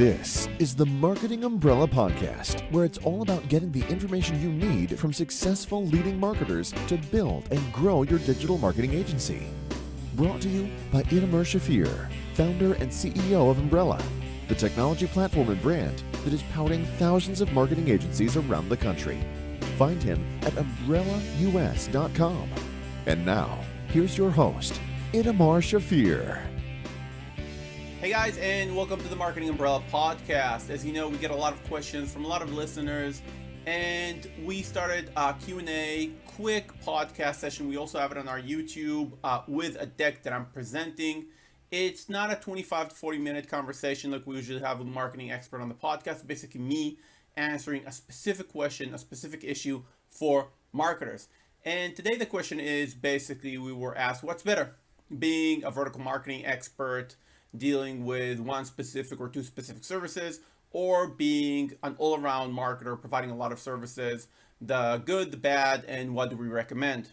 This is the Marketing Umbrella Podcast, where it's all about getting the information you need from successful leading marketers to build and grow your digital marketing agency. Brought to you by Itamar Shafir, founder and CEO of Umbrella, the technology platform and brand that is powering thousands of marketing agencies around the country. Find him at umbrellaus.com. And now, here's your host, Itamar Shafir. Hey guys, and welcome to the Marketing Umbrella Podcast. As you know, we get a lot of questions from a lot of listeners, and we started a Q&A quick podcast session. We also have it on our YouTube with a deck that I'm presenting. It's not a 25 to 40 minute conversation like we usually have with a marketing expert on the podcast. It's basically me answering a specific question, a specific issue for marketers. And today the question is basically we were asked, what's better, being a vertical marketing expert dealing with one specific or two specific services, or being an all-around marketer providing a lot of services, the good, the bad, and what do we recommend?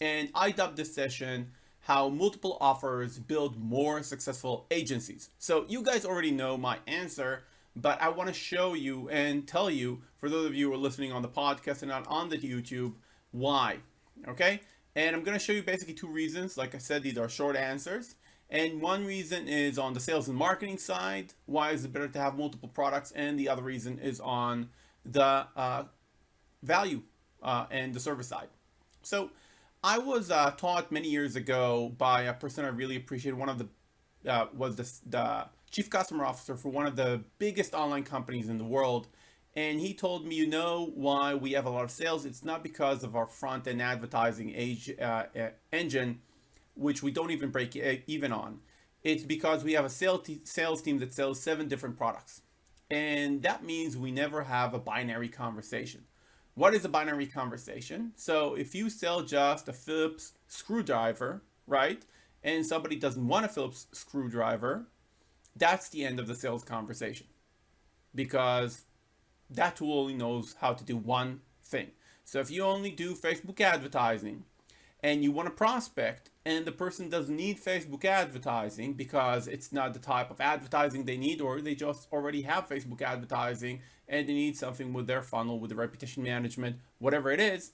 And I dubbed this session how multiple offers build more successful agencies. So you guys already know my answer, but I want to show you and tell you, for those of you who are listening on the podcast and not on the YouTube, why. Okay? And I'm going to show you basically two reasons. Like I said, these are short answers. And one reason is on the sales and marketing side. Why is it better to have multiple products? And the other reason is on the value and the service side. So I was taught many years ago by a person I really appreciated. One of the was the chief customer officer for one of the biggest online companies in the world. And he told me, you know why we have a lot of sales? It's not because of our front-end advertising engine, which we don't even break even on. It's because we have a sales team that sells 7 different products. And that means we never have a binary conversation. What is a binary conversation? So if you sell just a Phillips screwdriver, right? And somebody doesn't want a Phillips screwdriver, that's the end of the sales conversation. Because that tool only knows how to do one thing. So if you only do Facebook advertising and you want to prospect, and the person doesn't need Facebook advertising because it's not the type of advertising they need, or they just already have Facebook advertising and they need something with their funnel, with the reputation management, whatever it is,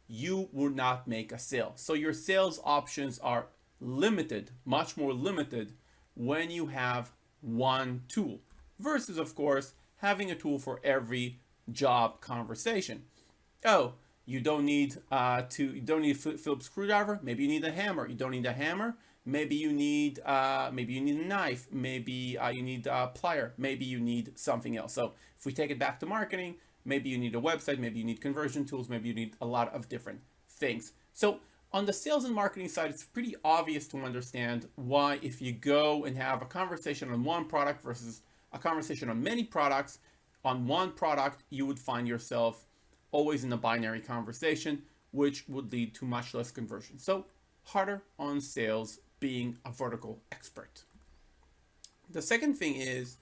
you will not make a sale. So your sales options are limited, much more limited, when you have one tool versus, of course, having a tool for every job conversation. Oh, you don't need a Phillips screwdriver. Maybe you need a hammer. You don't need a hammer. Maybe you need a knife. Maybe you need a plier. Maybe you need something else. So if we take it back to marketing, maybe you need a website. Maybe you need conversion tools. Maybe you need a lot of different things. So on the sales and marketing side, it's pretty obvious to understand why, if you go and have a conversation on one product versus a conversation on many products, on one product, you would find yourself always in a binary conversation, which would lead to much less conversion. So harder on sales being a vertical expert. The second thing is,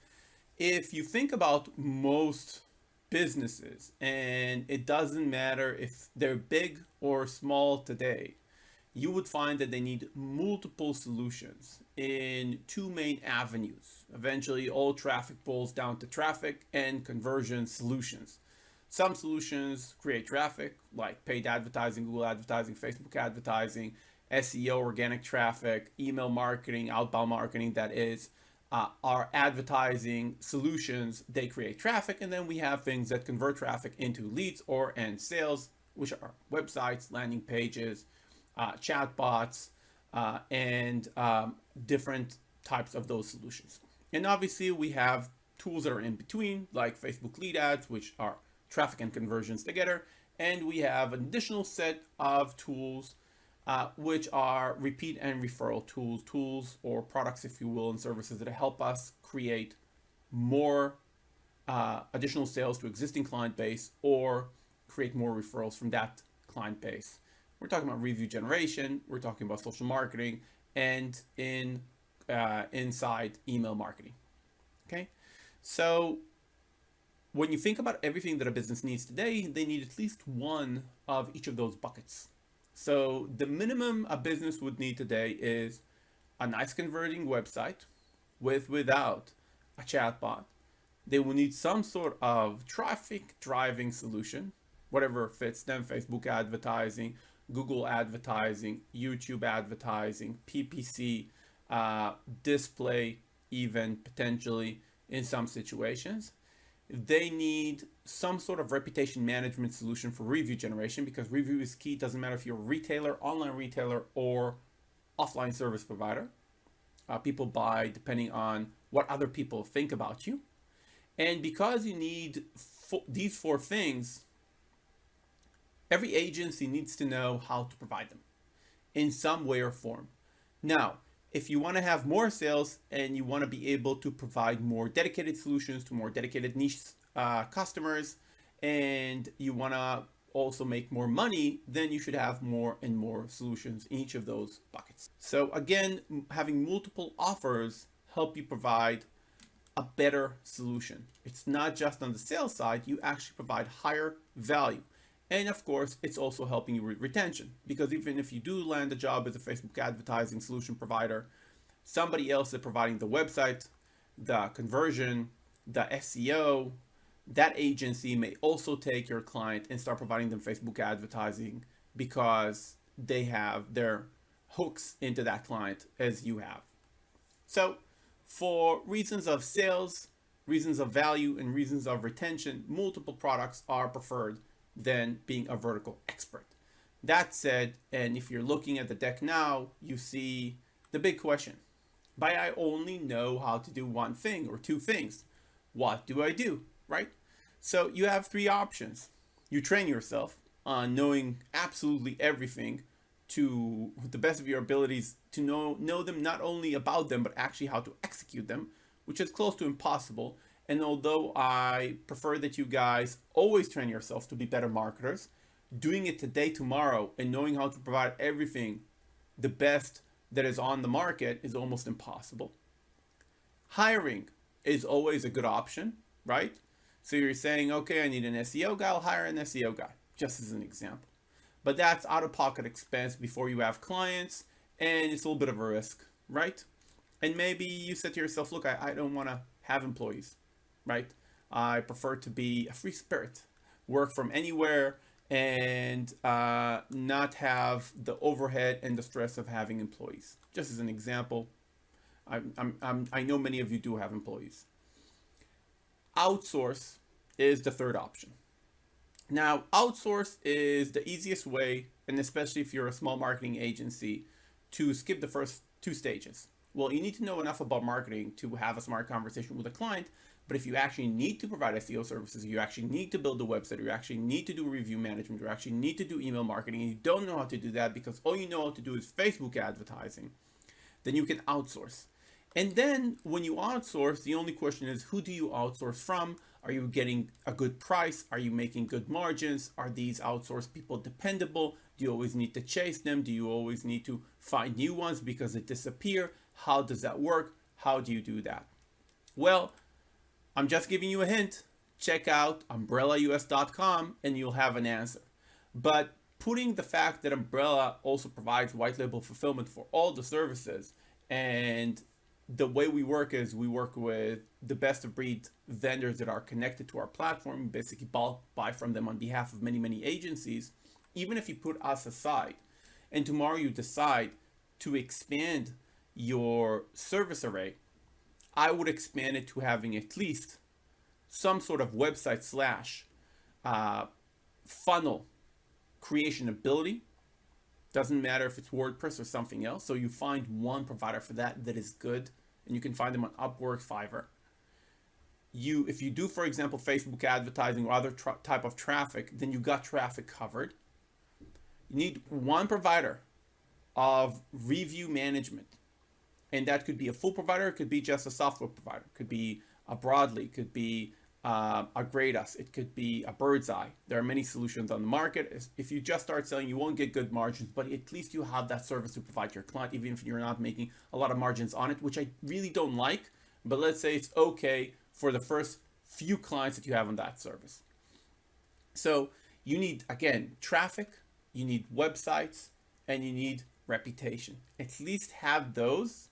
if you think about most businesses, and it doesn't matter if they're big or small today, you would find that they need multiple solutions in two main avenues. Eventually, all traffic boils down to traffic and conversion solutions. Some solutions create traffic, like paid advertising, Google advertising, Facebook advertising, SEO, organic traffic, email marketing, outbound marketing, that is, our advertising solutions, they create traffic. And then we have things that convert traffic into leads or end sales, which are websites, landing pages, chatbots, and different types of those solutions. And obviously we have tools that are in between, like Facebook lead ads, which are traffic and conversions together, and we have an additional set of tools which are repeat and referral tools or products, if you will, and services that help us create more additional sales to existing client base or create more referrals from that client base. We're talking about review generation, we're talking about social marketing, and inside email marketing. Okay, so when you think about everything that a business needs today, they need at least one of each of those buckets. So the minimum a business would need today is a nice converting website without a chatbot, They will need some sort of traffic driving solution, whatever fits them: Facebook advertising, Google advertising, YouTube advertising, PPC, display, even potentially in some situations. They need some sort of reputation management solution for review generation, because review is key. It doesn't matter if you're a retailer, online retailer, or offline service provider. People buy depending on what other people think about you. And because you need these four things, every agency needs to know how to provide them in some way or form. Now, if you want to have more sales and you want to be able to provide more dedicated solutions to more dedicated niche customers, and you want to also make more money, then you should have more and more solutions in each of those buckets. So again, having multiple offers help you provide a better solution. It's not just on the sales side, you actually provide higher value. And of course, it's also helping you with retention, because even if you do land a job as a Facebook advertising solution provider, somebody else is providing the website, the conversion, the SEO. That agency may also take your client and start providing them Facebook advertising, because they have their hooks into that client as you have. So for reasons of sales, reasons of value, and reasons of retention, multiple products are preferred than being a vertical expert. That said, and if you're looking at the deck now, you see the big question. But I only know how to do one thing or two things. What do I do, right? So you have three options. You train yourself on knowing absolutely everything to the best of your abilities, to know them, not only about them, but actually how to execute them, which is close to impossible. And although I prefer that you guys always train yourself to be better marketers, doing it today, tomorrow, and knowing how to provide everything the best that is on the market is almost impossible. Hiring is always a good option, right? So you're saying, okay, I need an SEO guy, I'll hire an SEO guy, just as an example. But that's out-of-pocket expense before you have clients, and it's a little bit of a risk, right? And maybe you said to yourself, look, I don't want to have employees, right? I prefer to be a free spirit, work from anywhere, and not have the overhead and the stress of having employees. Just as an example, I know many of you do have employees. Outsource is the third option. Now, outsource is the easiest way, and especially if you're a small marketing agency, to skip the first two stages. Well, you need to know enough about marketing to have a smart conversation with a client, but if you actually need to provide SEO services, you actually need to build a website, you actually need to do review management, you actually need to do email marketing, and you don't know how to do that because all you know how to do is Facebook advertising, then you can outsource. And then when you outsource, the only question is, who do you outsource from? Are you getting a good price? Are you making good margins? Are these outsourced people dependable? Do you always need to chase them? Do you always need to find new ones because they disappear? How does that work? How do you do that? Well, I'm just giving you a hint. Check out umbrellaus.com and you'll have an answer. But putting the fact that Umbrella also provides white label fulfillment for all the services, and the way we work is we work with the best of breed vendors that are connected to our platform. We basically bulk buy from them on behalf of many, many agencies. Even if you put us aside and tomorrow you decide to expand your service array, I would expand it to having at least some sort of website slash funnel creation ability. Doesn't matter if it's WordPress or something else. So you find one provider for that is good, and you can find them on Upwork, Fiverr. If you do, for example, Facebook advertising or other type of traffic, then you got traffic covered. You need one provider of review management, and that could be a full provider. It could be just a software provider. It could be a Broadly. It could be a Grade Us. It could be a Bird's Eye. There are many solutions on the market. If you just start selling, you won't get good margins, but at least you have that service to provide to your client, even if you're not making a lot of margins on it, which I really don't like. But let's say it's okay for the first few clients that you have on that service. So you need, again, traffic, you need websites, and you need reputation. At least have those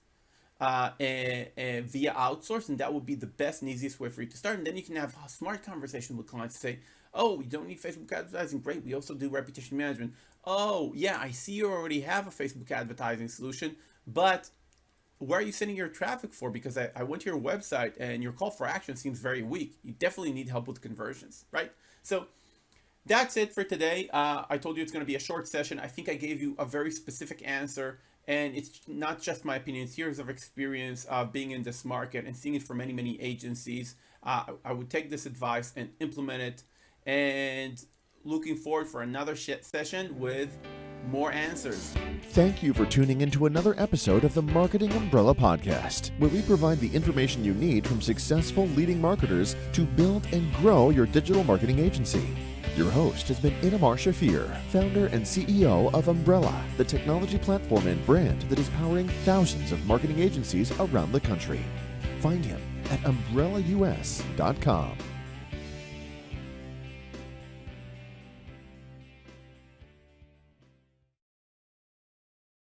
via outsource, and that would be the best and easiest way for you to start. And then you can have a smart conversation with clients to say, oh, you don't need Facebook advertising. Great. We also do reputation management. Oh, yeah, I see you already have a Facebook advertising solution, but where are you sending your traffic for? Because I went to your website and your call for action seems very weak. You definitely need help with conversions, right? So that's it for today. I told you it's going to be a short session. I think I gave you a very specific answer, and it's not just my opinion. It's years of experience being in this market and seeing it for many, many agencies. I would take this advice and implement it, and looking forward for another session with more answers. Thank you for tuning into another episode of the Marketing Umbrella Podcast, where we provide the information you need from successful leading marketers to build and grow your digital marketing agency. Your host has been Itamar Shafir, founder and CEO of Umbrella, the technology platform and brand that is powering thousands of marketing agencies around the country. Find him at umbrellaus.com.